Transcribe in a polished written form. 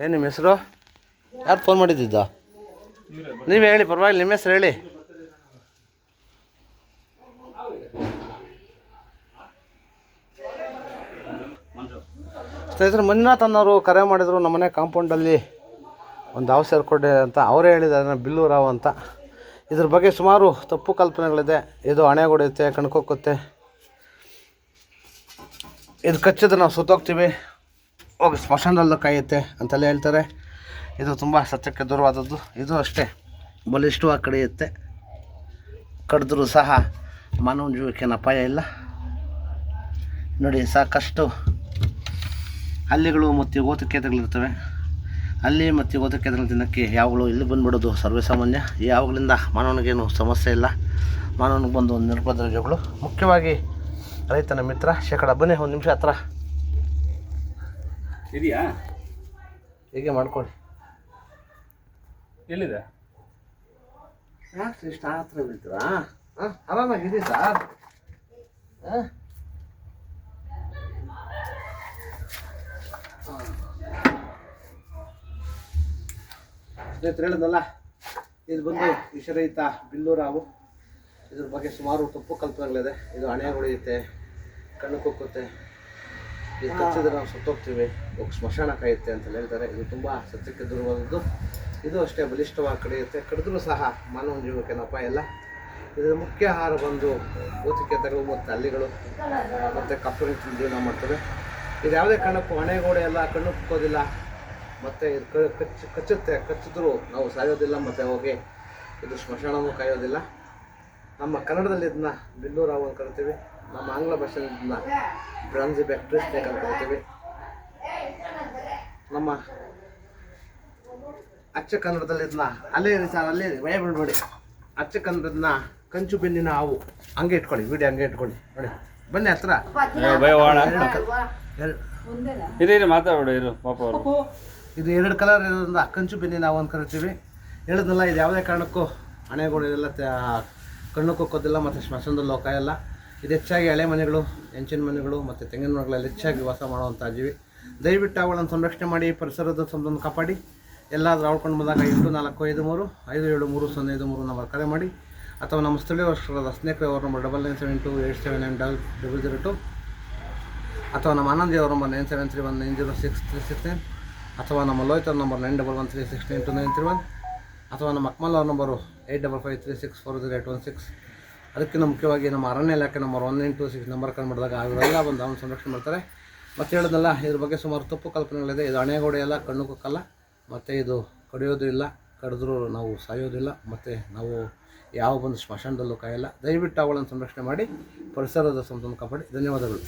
ಏನು ನಿಮ್ಮ ಹೆಸರು? ಯಾರು ಫೋನ್ ಮಾಡಿದ್ದಿದ್ದ? ನೀವು ಹೇಳಿ, ಪರವಾಗಿಲ್ಲ, ನಿಮ್ಮ ಹೆಸರು ಹೇಳಿ. ಸ್ನೇಹಿತರು, ಮಂಜುನಾಥ್ ಅನ್ನೋರು ಕರೆ ಮಾಡಿದರು. ನಮ್ಮನೆ ಕಾಂಪೌಂಡಲ್ಲಿ ಒಂದು ಹಾವು ಸೇರಿಕೊಡೆ ಅಂತ ಅವರೇ ಹೇಳಿದ್ದಾರೆ, ಬಿಲ್ಲು ರಾವ್ ಅಂತ. ಇದ್ರ ಬಗ್ಗೆ ಸುಮಾರು ತಪ್ಪು ಕಲ್ಪನೆಗಳಿದೆ. ಇದು ಹಣೆ ಹೊಡೆಯುತ್ತೆ, ಕಣ್ಕೊಕ್ಕುತ್ತೆ, ಇದು ಕಚ್ಚಿದ್ರೆ ನಾವು ಸುತ್ತೋಗ್ತೀವಿ, ಹೋಗಿ ಸ್ಮಶಾನದಲ್ಲೂ ಕಾಯುತ್ತೆ ಅಂತೆಲ್ಲ ಹೇಳ್ತಾರೆ. ಇದು ತುಂಬ ಸತ್ಯಕ್ಕೆ ದೂರವಾದದ್ದು. ಇದು ಅಷ್ಟೇ ಬಲಿಷ್ಠವಾಗಿ ಕಡಿಯುತ್ತೆ. ಕಡಿದ್ರೂ ಸಹ ಮಾನವ ಜೀವಕ್ಕೇನು ಅಪಾಯ ಇಲ್ಲ. ನೋಡಿ, ಸಾಕಷ್ಟು ಹಲ್ಲಿಗಳು ಮತ್ತು ಓತಕೇತಗಳಿರ್ತವೆ. ಅಲ್ಲಿ ಮತ್ತು ಓತಕೇತಗಳ ದಿನಕ್ಕೆ ಯಾವಾಗಲೂ ಇಲ್ಲಿ ಬಂದುಬಿಡೋದು ಸರ್ವೇಸಾಮಾನ್ಯ. ಈ ಯಾವಾಗಲಿಂದ ಮಾನವನಿಗೇನು ಸಮಸ್ಯೆ ಇಲ್ಲ. ಮಾನವನಿಗೆ ಬಂದು ಒಂದು ನಿರ್ಬಂಧಗಳು, ಮುಖ್ಯವಾಗಿ ರೈತನ ಮಿತ್ರ. ಶೇಕಡ ಬನ್ನಿ, ಒಂದು ನಿಮಿಷ ಹತ್ರ ಇದೆಯಾ? ಹೀಗೆ ಮಾಡ್ಕೊಳ್ಳಿ. ಎಲ್ಲಿದೆ? ಯಾಕೆ ಇಷ್ಟ ಹತ್ರ ಬೀಳ್ತೀರಾ? ಆರಾಮಾಗಿದೆ ಸರ್. ಸ್ನೇಹಿತರು, ಹೇಳಿದ್ನಲ್ಲ, ಇದು ಬಂದು ವಿಷರಹಿತ ಬಿಲ್ಲು ರಾವು. ಇದ್ರ ಬಗ್ಗೆ ಸುಮಾರು ತಪ್ಪು ಕಲ್ಪನೆಗಳಿದೆ. ಇದು ಹಣೆ ಹೊಡೆಯುತ್ತೆ, ಕಣ್ಣು ಕುಕ್ಕುತ್ತೆ, ಇದು ಕಚ್ಚಿದ್ರೆ ನಾವು ಸುತ್ತೋಗ್ತೀವಿ, ಹೋಗಿ ಸ್ಮಶಾನ ಕಾಯುತ್ತೆ ಅಂತ ಹೇಳ್ತಾರೆ. ಇದು ತುಂಬ ಸತ್ಯಕ್ಕೆ ದೂರವಾದದ್ದು. ಇದು ಅಷ್ಟೇ ಬಲಿಷ್ಠವಾಗಿ ಕಡಿಯುತ್ತೆ. ಕಡಿದ್ರೂ ಸಹ ಮಾನವ ಜೀವಕ್ಕೇನು ಅಪಾಯ ಇಲ್ಲ. ಇದರ ಮುಖ್ಯ ಆಹಾರ ಬಂದು ಓತಕೇತಗಳು ಮತ್ತು ಹಲ್ಲಿಗಳು ಮತ್ತು ಕಪ್ಪೆ ಜೀವನ ಮಾಡ್ತವೆ. ಇದು ಯಾವುದೇ ಕಾರಣಕ್ಕೂ ಹಣೆಗೋಡೆ ಎಲ್ಲ ಕಣ್ಣು ಕುಕ್ಕೋದಿಲ್ಲ. ಮತ್ತು ಇದು ಕಚ್ಚುತ್ತೆ. ಕಚ್ಚಿದ್ರೂ ನಾವು ಸಾಯೋದಿಲ್ಲ, ಮತ್ತು ಹೋಗಿ ಇದು ಸ್ಮಶಾನವೂ ಕಾಯೋದಿಲ್ಲ. ನಮ್ಮ ಕನ್ನಡದಲ್ಲಿ ಇದನ್ನ ಬಿಲ್ಲು ರಾವು ಅಂತ ಕರಿತೀವಿ. ನಮ್ಮ ಆಂಗ್ಲ ಭಾಷೆಯಲ್ಲಿ ಇದನ್ನ ಬ್ರಾನ್ಸಿ ಬ್ಯಾಕ್ಟ್ರಿ ಸ್ನೇಕ್ ಅಂತ ಕರಿತೀವಿ. ನಮ್ಮ ಅಚ್ಚ ಕನ್ನಡದಲ್ಲಿ ಇದನ್ನ ಅಲ್ಲೇ ಸರ್, ಅಲ್ಲೇ ಭಯ ಬಿಡಬೇಡಿ. ಅಚ್ಚ ಕನ್ನಡದನ್ನ ಕಂಚು ಬೆನ್ನಿನ ಹಾವು. ಹಂಗೆ ಇಟ್ಕೊಳ್ಳಿ, ವಿಡಿಯೋ ಹಂಗೆ ಇಟ್ಕೊಳ್ಳಿ. ನೋಡಿ, ಬನ್ನಿ ಹತ್ರ. ಇದು ಮಾತಾಡೋದು ಇರು ಪಾಪ ಅವರು. ಇದು ಎರಡು ಕಲರ್ ಇರೋದ್ರಿಂದ ಕಂಚು ಬೆನ್ನಿನ ಹಾವು ಅಂತ ಕರಿತೀವಿ. ಹೇಳಿದ್ನಲ್ಲ, ಇದು ಯಾವುದೇ ಕಾರಣಕ್ಕೂ ಹಣೆಗೋಡೆಲ್ಲ ಕಣ್ಣು ಕುಕ್ಕೋದಿಲ್ಲ, ಮತ್ತು ಸ್ಮಶಾನದಲ್ಲಿ ಕಾಯಲ್ಲ. ಇದು ಹೆಚ್ಚಾಗಿ ಹಳೆ ಮನೆಗಳು, ಹೆಂಚಿನ ಮನೆಗಳು ಮತ್ತು ತೆಂಗಿನ ಮರಗಳಲ್ಲಿ ಹೆಚ್ಚಾಗಿ ವಾಸ ಮಾಡುವಂಥ ಜೀವಿ. ದಯವಿಟ್ಟು ಅವುಗಳನ್ನು ಸಂರಕ್ಷಣೆ ಮಾಡಿ, ಪರಿಸರದ ಸಂಬಂಧ ಕಾಪಾಡಿ. ಎಲ್ಲಾದರೂ ಆಡ್ಕೊಂಡು ಬಂದಾಗ 8453573053 ನಂಬರ್ ಕರೆ ಮಾಡಿ, ಅಥವಾ ನಮ್ಮ ಸ್ಥಳೀಯ ವರ್ಷದ ಸ್ನೇಹಿತರ ಅವರ ನಂಬರ್ 9972879002, ಅಥವಾ ನಮ್ಮ ಆನಂದಿ ಅವರ ನಂಬರ್ 9731906369, ಅಥವಾ ನಮ್ಮ ಲೋಹಿತ್ ಅವ್ರ ನಂಬರ್ 9113692931, ಅಥವಾ ನಮ್ಮ ಅಕ್ಮಲ್ ಅವ್ರ ನಂಬರು 8553640816. ಅದಕ್ಕಿಂತ ಮುಖ್ಯವಾಗಿ ನಮ್ಮ ಅರಣ್ಯ ಇಲಾಖೆ ನಂಬರ್ 1926 ನಂಬರ್ ಕರೆ ಮಾಡಿದಾಗ ಅವರೆಲ್ಲ ಬಂದು ಅವನು ಸಂರಕ್ಷಣೆ ಮಾಡ್ತಾರೆ. ಮತ್ತು ಹೇಳಿದ್ನಲ್ಲ, ಇದ್ರ ಬಗ್ಗೆ ಸುಮಾರು ತಪ್ಪು ಕಲ್ಪನೆಗಳಿದೆ. ಇದು ಹಣೆಗೋಡೆ ಎಲ್ಲ ಕಣ್ಣು ಕುಕ್ಕಲ್ಲ, ಮತ್ತು ಇದು ಕಡಿಯೋದು ಇಲ್ಲ, ಕಡಿದ್ರೂ ನಾವು ಸಾಯೋದಿಲ್ಲ, ಮತ್ತು ನಾವು ಯಾವ ಬಂದು ಸ್ಮಶಾನದಲ್ಲೂ ಕಾಯಲ್ಲ. ದಯವಿಟ್ಟು ಅವುಗಳನ್ನು ಸಂರಕ್ಷಣೆ ಮಾಡಿ, ಪರಿಸರದ ಸಂಬಂಧ ಕಾಪಾಡಿ. ಧನ್ಯವಾದಗಳು.